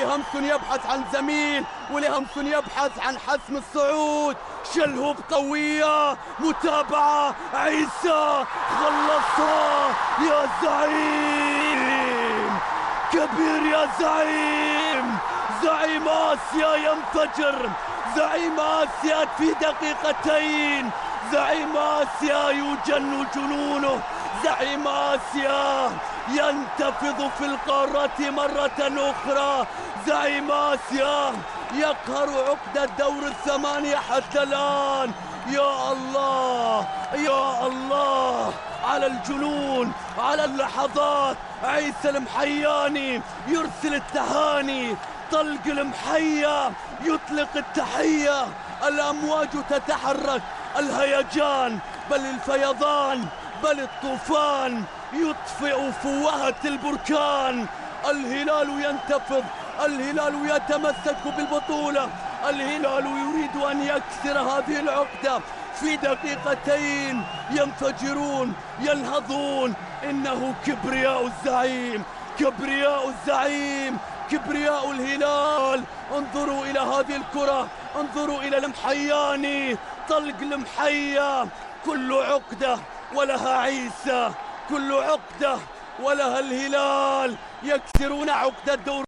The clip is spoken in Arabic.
ولهمس يبحث عن زميل، ولهمس يبحث عن حسم الصعود. شلهوب قوية، متابعة، عيسى خلصها يا زعيم، كبير يا زعيم. زعيم آسيا ينفجر، زعيم آسيا في دقيقتين، زعيم آسيا يجن جنونه، زعيم آسيا ينتفض في القارة مرة أخرى. زعيم آسيا يقهر عقدة دور الثمانية حتى الآن. يا الله يا الله على الجنون، على اللحظات. عيسى المحياني يرسل التهاني، طلق المحيا يطلق التحية. الأمواج تتحرك، الهيجان بل الفيضان بل الطوفان يطفئ فوهة البركان. الهلال ينتفض، الهلال يتمسك بالبطولة، الهلال يريد أن يكسر هذه العقدة. في دقيقتين ينفجرون، ينهضون. إنه كبرياء الزعيم، كبرياء الزعيم، كبرياء الهلال. انظروا إلى هذه الكرة، انظروا إلى المحياني، طلق المحيا. كل عقدة ولها عيسى، كل عقدة ولها الهلال. يكسرون عقدة دور